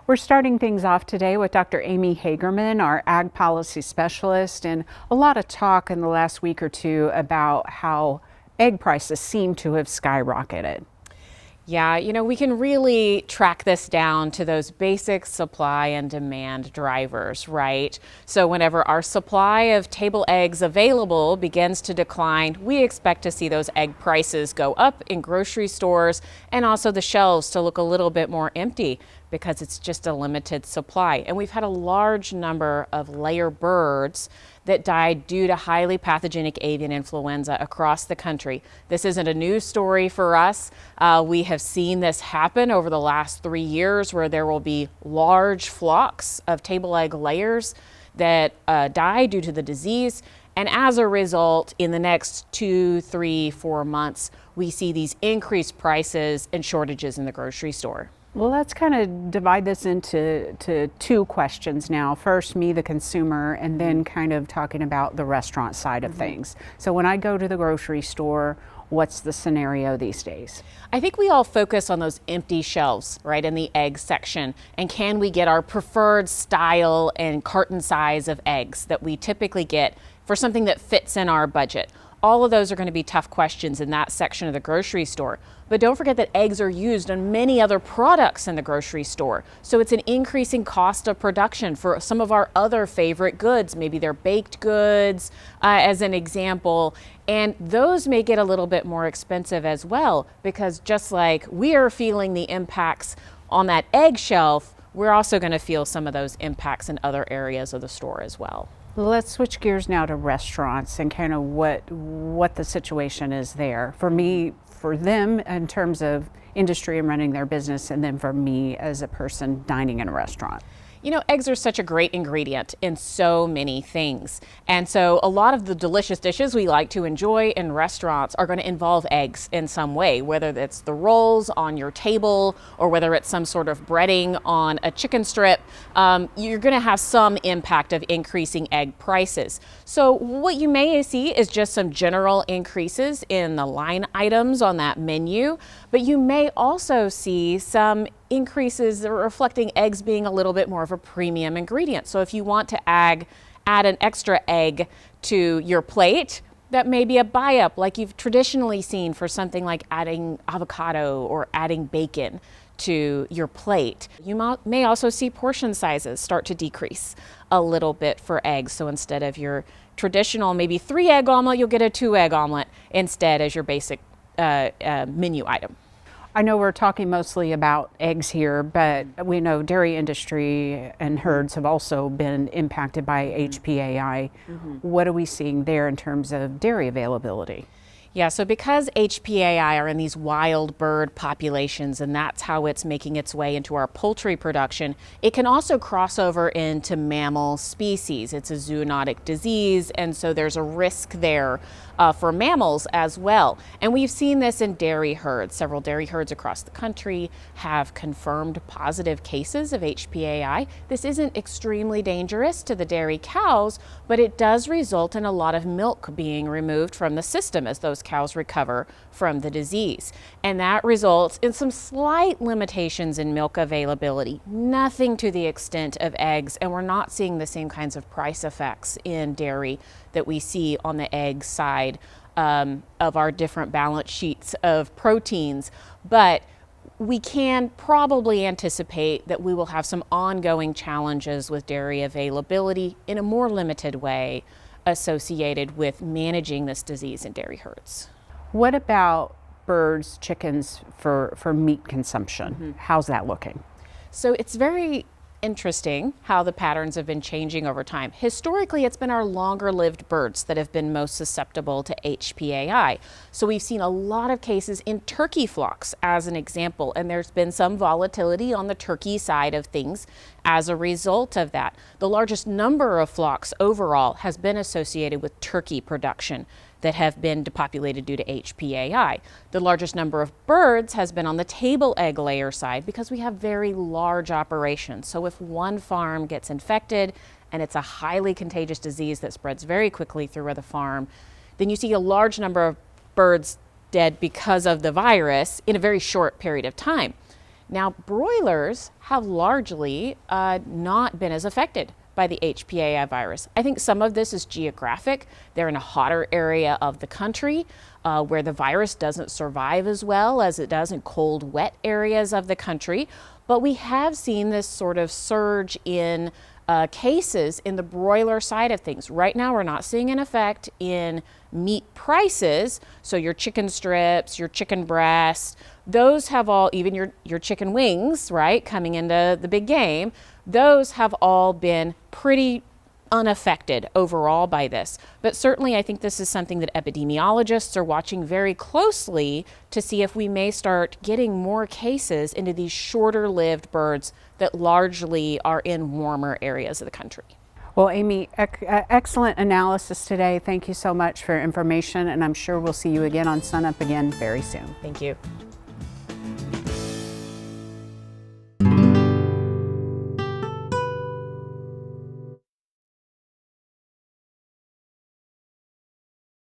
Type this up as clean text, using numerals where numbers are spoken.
We're starting things off today with Dr. Amy Hagerman, our ag policy specialist, and a lot of talk in the last week or two about how egg prices seem to have skyrocketed. Yeah, we can really track this down to those basic supply and demand drivers, right? So whenever our supply of table eggs available begins to decline, we expect to see those egg prices go up in grocery stores and also the shelves to look a little bit more empty because it's just a limited supply. And we've had a large number of layer birds that died due to highly pathogenic avian influenza across the country. This isn't a news story for us. We have seen this happen over the last 3 years where there will be large flocks of table egg layers that die due to the disease. And as a result, in the next 2, 3, 4 months, we see these increased prices and shortages in the grocery store. Well, let's kind of divide this into two questions now. First, me, the consumer, and then kind of talking about the restaurant side of things. So when I go to the grocery store, what's the scenario these days? I think we all focus on those empty shelves, right, in the egg section. And can we get our preferred style and carton size of eggs that we typically get for something that fits in our budget? All of those are going to be tough questions in that section of the grocery store. But don't forget that eggs are used on many other products in the grocery store. So it's an increasing cost of production for some of our other favorite goods. Maybe they're baked goods, as an example. And those may get a little bit more expensive as well, because just like we are feeling the impacts on that egg shelf, we're also going to feel some of those impacts in other areas of the store as well. Let's switch gears now to restaurants and kind of what the situation is there. For me, for them in terms of industry and running their business, and then for me as a person dining in a restaurant. Eggs are such a great ingredient in so many things. And so a lot of the delicious dishes we like to enjoy in restaurants are going to involve eggs in some way, whether it's the rolls on your table or whether it's some sort of breading on a chicken strip. You're going to have some impact of increasing egg prices. So what you may see is just some general increases in the line items on that menu, but you may also see some increases that are reflecting eggs being a little bit more of a premium ingredient. So if you want to add an extra egg to your plate, that may be a buy-up like you've traditionally seen for something like adding avocado or adding bacon to your plate. You may also see portion sizes start to decrease a little bit for eggs. So instead of your traditional maybe 3-egg omelet, you'll get a 2-egg omelet instead as your basic menu item. I know we're talking mostly about eggs here, but we know dairy industry and herds have also been impacted by HPAI. What are we seeing there in terms of dairy availability? Yeah, so because HPAI are in these wild bird populations, and that's how it's making its way into our poultry production, it can also cross over into mammal species. It's a zoonotic disease, and so there's a risk there for mammals as well. And we've seen this in dairy herds. Several dairy herds across the country have confirmed positive cases of HPAI. This isn't extremely dangerous to the dairy cows, but it does result in a lot of milk being removed from the system as those cows recover from the disease. And that results in some slight limitations in milk availability, nothing to the extent of eggs, and we're not seeing the same kinds of price effects in dairy that we see on the egg side of our different balance sheets of proteins. But we can probably anticipate that we will have some ongoing challenges with dairy availability in a more limited way associated with managing this disease in dairy herds. What about birds, chickens for meat consumption? How's that looking? So it's very interesting how the patterns have been changing over time. Historically, it's been our longer lived birds that have been most susceptible to HPAI. So we've seen a lot of cases in turkey flocks as an example, and there's been some volatility on the turkey side of things as a result of that. The largest number of flocks overall has been associated with turkey production that have been depopulated due to HPAI. The largest number of birds has been on the table egg layer side because we have very large operations. So if one farm gets infected and it's a highly contagious disease that spreads very quickly through the farm, then you see a large number of birds dead because of the virus in a very short period of time. Now, broilers have largely not been as affected by the HPAI virus. I think some of this is geographic. They're in a hotter area of the country where the virus doesn't survive as well as it does in cold, wet areas of the country. But we have seen this sort of surge in cases in the broiler side of things. Right now, we're not seeing an effect in meat prices. So your chicken strips, your chicken breasts, those have all, even your chicken wings, right, coming into the big game, those have all been pretty unaffected overall by this. But certainly I think this is something that epidemiologists are watching very closely to see if we may start getting more cases into these shorter lived birds that largely are in warmer areas of the country. Well, Amy, excellent analysis today. Thank you so much for information, and I'm sure we'll see you again on SUNUP again very soon. Thank you.